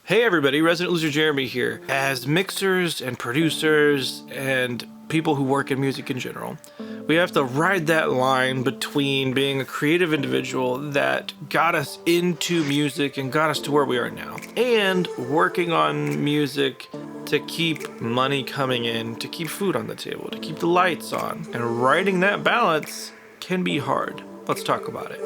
Hey everybody, Resident Loser Jeremy here. As mixers and producers and people who work in music in general, we have to ride that line between being a creative individual that got us into music and got us to where we are now, and working on music to keep money coming in, to keep food on the table, to keep the lights on. And riding that balance can be hard. Let's talk about it.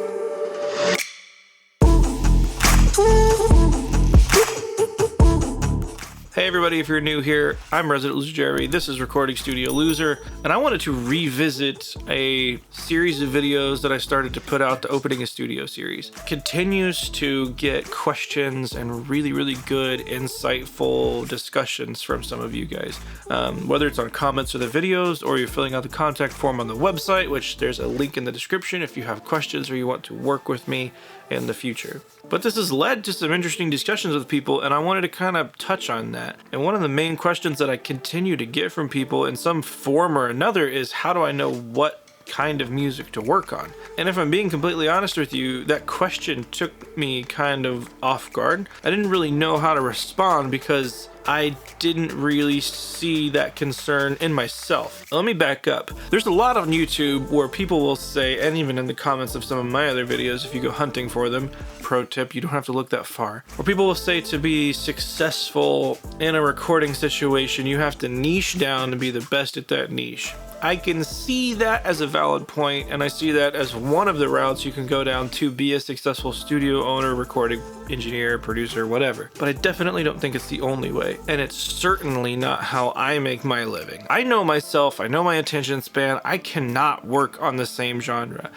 Hey everybody, if you're new here, I'm Resident Loser Jeremy, this is Recording Studio Loser, and I wanted to revisit a series of videos that I started to put out, the Opening a Studio series. It continues to get questions and really good, insightful discussions from some of you guys. Whether it's on comments or the videos, or you're filling out the contact form on the website, which there's a link in the description if you have questions or you want to work with me in the future. But this has led to some interesting discussions with people, and I wanted to kind of touch on that. And one of the main questions that I continue to get from people in some form or another is, how do I know what kind of music to work on? And if I'm being completely honest with you, that question took me kind of off guard. I didn't really know how to respond because I didn't really see that concern in myself. Let me back up. There's a lot on YouTube where people will say, and even in the comments of some of my other videos, if you go hunting for them, pro tip, you don't have to look that far, where people will say to be successful in a recording situation, you have to niche down to be the best at that niche. I can see that as a valid point, and I see that as one of the routes you can go down to be a successful studio owner, recording engineer, producer, whatever. But I definitely don't think it's the only way, and it's certainly not how I make my living. I know myself, I know my attention span, I cannot work on the same genre.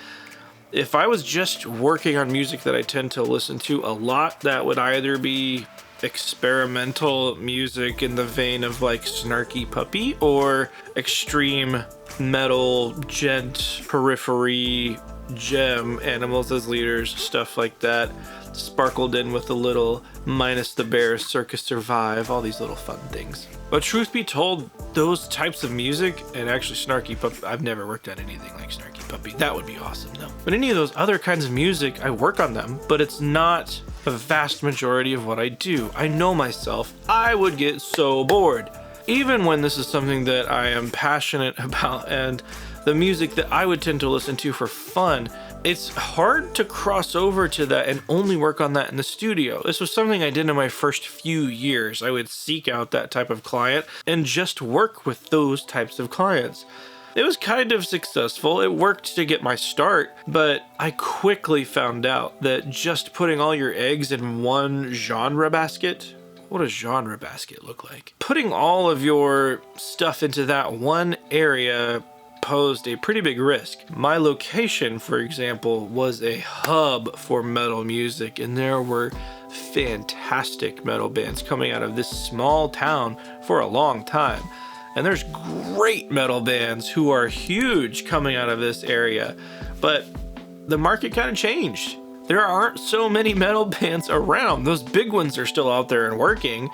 If I was just working on music that I tend to listen to a lot, that would either be experimental music in the vein of like Snarky Puppy, or extreme metal, gent, periphery, gem, animals as leaders, stuff like that, sparkled in with a little Minus the Bears, Circus Survive, all these little fun things. But truth be told, those types of music, and actually Snarky Puppy, I've never worked on anything like Snarky Puppy, that would be awesome though. But any of those other kinds of music, I work on them, but it's not a vast majority of what I do. I know myself, I would get so bored. Even when this is something that I am passionate about and the music that I would tend to listen to for fun, it's hard to cross over to that and only work on that in the studio. This was something I did in my first few years. I would seek out that type of client and just work with those types of clients. It was kind of successful. It worked to get my start, but I quickly found out that just putting all your eggs in one genre basket, what does genre basket look like? Putting all of your stuff into that one area posed a pretty big risk. My location, for example, was a hub for metal music, and there were fantastic metal bands coming out of this small town for a long time. And there's great metal bands who are huge coming out of this area, but the market kind of changed. There aren't so many metal bands around. Those big ones are still out there and working.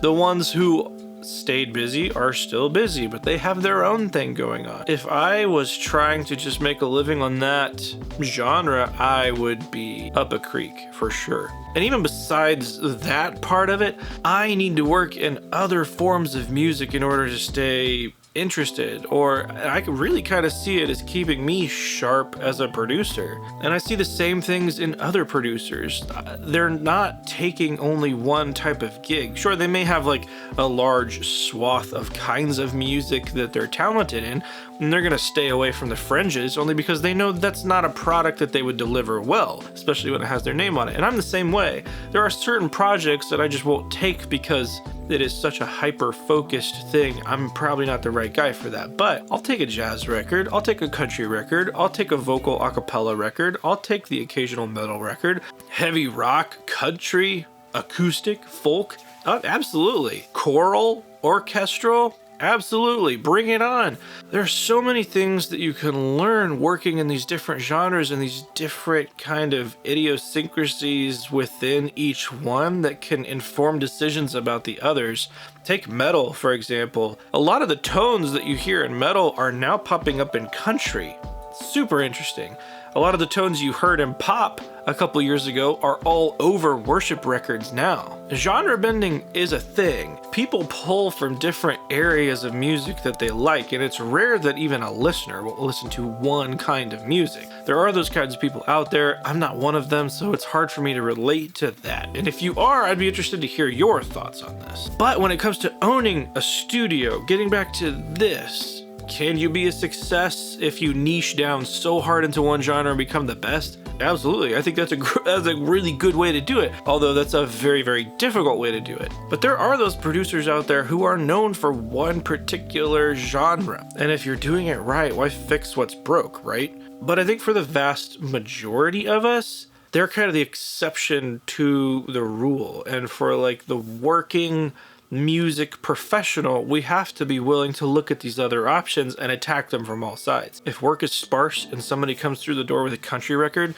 The ones who stayed busy are still busy, but they have their own thing going on. If I was trying to just make a living on that genre, I would be up a creek for sure. And even besides that part of it, I need to work in other forms of music in order to stay interested, or I can really kind of see it as keeping me sharp as a producer. And I see the same things in other producers. They're not taking only one type of gig. Sure, they may have like a large swath of kinds of music that they're talented in, and they're gonna stay away from the fringes only because they know that's not a product that they would deliver well, especially when it has their name on it. And I'm the same way. There are certain projects that I just won't take because it is such a hyper-focused thing. I'm probably not the right guy for that, but I'll take a jazz record, I'll take a country record, I'll take a vocal a cappella record, I'll take the occasional metal record, heavy rock, country, acoustic, folk, absolutely. Choral, orchestral, absolutely, bring it on. There are so many things that you can learn working in these different genres and these different kind of idiosyncrasies within each one that can inform decisions about the others. Take metal, for example. A lot of the tones that you hear in metal are now popping up in country. Super interesting. A lot of the tones you heard in pop a couple years ago are all over worship records now. Genre bending is a thing. People pull from different areas of music that they like, and it's rare that even a listener will listen to one kind of music. There are those kinds of people out there. I'm not one of them, so it's hard for me to relate to that. And if you are, I'd be interested to hear your thoughts on this. But when it comes to owning a studio, getting back to this, can you be a success if you niche down so hard into one genre and become the best? Absolutely. I think that's a really good way to do it, although that's a very, very difficult way to do it. But there are those producers out there who are known for one particular genre. And if you're doing it right, why fix what's broke, right? But I think for the vast majority of us, they're kind of the exception to the rule. And for like the working music professional, we have to be willing to look at these other options and attack them from all sides. If work is sparse and somebody comes through the door with a country record,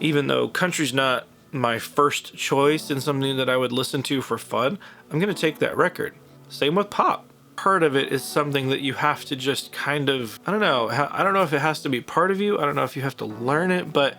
even though country's not my first choice and something that I would listen to for fun, I'm going to take that record. Same with pop. Part of it is something that you have to just kind of, I don't know if it has to be part of you. I don't know if you have to learn it, but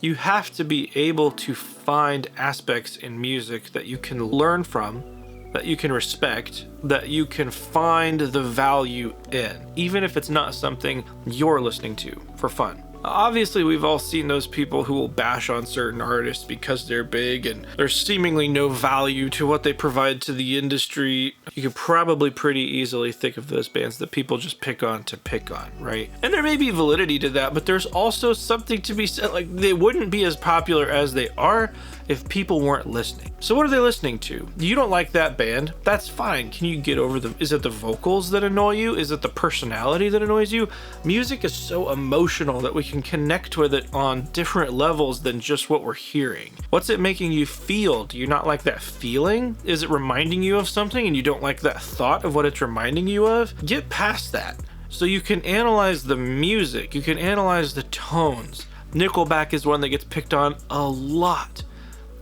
you have to be able to find aspects in music that you can learn from, that you can respect, that you can find the value in, even if it's not something you're listening to for fun. Obviously, we've all seen those people who will bash on certain artists because they're big and there's seemingly no value to what they provide to the industry. You could probably pretty easily think of those bands that people just pick on to pick on, right? And there may be validity to that, but there's also something to be said, like they wouldn't be as popular as they are if people weren't listening. So what are they listening to? You don't like that band? That's fine. Can you get over them? Is it the vocals that annoy you? Is it the personality that annoys you? Music is so emotional that we can connect with it on different levels than just what we're hearing. What's it making you feel? Do you not like that feeling? Is it reminding you of something and you don't like that thought of what it's reminding you of? Get past that. So you can analyze the music. You can analyze the tones. Nickelback is one that gets picked on a lot.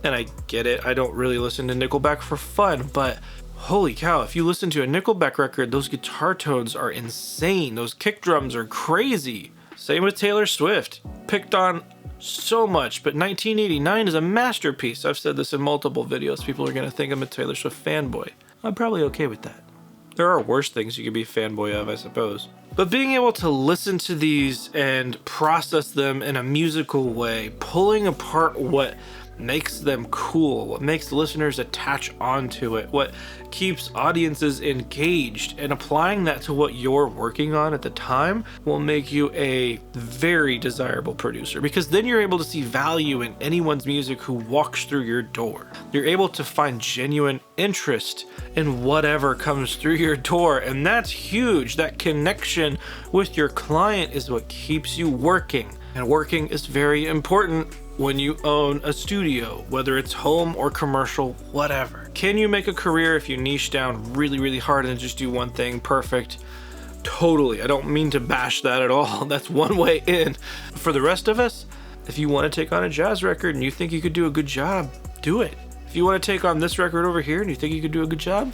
And I get it, I don't really listen to Nickelback for fun, but holy cow, if you listen to a Nickelback record, those guitar tones are insane. Those kick drums are crazy. Same with Taylor Swift. Picked on so much, but 1989 is a masterpiece. I've said this in multiple videos. People are going to think I'm a Taylor Swift fanboy. I'm probably okay with that. There are worse things you could be a fanboy of, I suppose. But being able to listen to these and process them in a musical way, pulling apart what makes them cool, what makes listeners attach onto it, what keeps audiences engaged, and applying that to what you're working on at the time will make you a very desirable producer, because then you're able to see value in anyone's music who walks through your door. You're able to find genuine interest in whatever comes through your door, and that's huge. That connection with your client is what keeps you working, and working is very important when you own a studio, whether it's home or commercial, whatever. Can you make a career if you niche down really, really hard and just do one thing perfect? Totally. I don't mean to bash that at all. That's one way in. For the rest of us, if you want to take on a jazz record and you think you could do a good job, do it. If you want to take on this record over here and you think you could do a good job,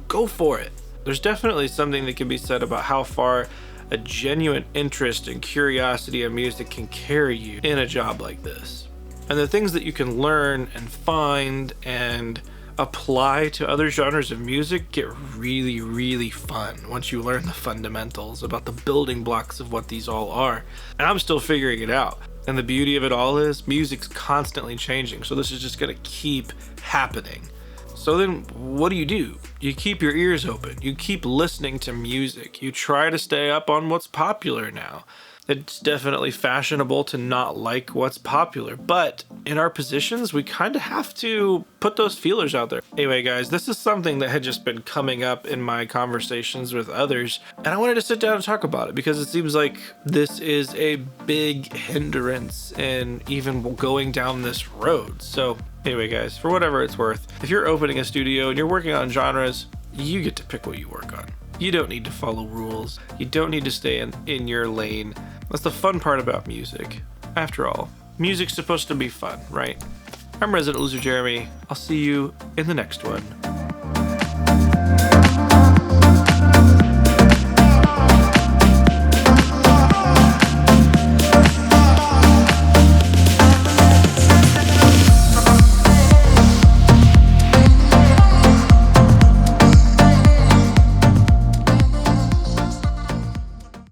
go for it. There's definitely something that can be said about how far a genuine interest and curiosity in music can carry you in a job like this. And the things that you can learn and find and apply to other genres of music get really, really fun once you learn the fundamentals about the building blocks of what these all are. And I'm still figuring it out. And the beauty of it all is music's constantly changing. So this is just going to keep happening. So then what do? You keep your ears open. You keep listening to music. You try to stay up on what's popular now. It's definitely fashionable to not like what's popular, but in our positions, we kind of have to put those feelers out there. Anyway, guys, this is something that had just been coming up in my conversations with others, and I wanted to sit down and talk about it because it seems like this is a big hindrance in even going down this road. So anyway, guys, for whatever it's worth, if you're opening a studio and you're working on genres, you get to pick what you work on. You don't need to follow rules. You don't need to stay in your lane. That's the fun part about music. After all, music's supposed to be fun, right? I'm Resident Loser Jeremy. I'll see you in the next one.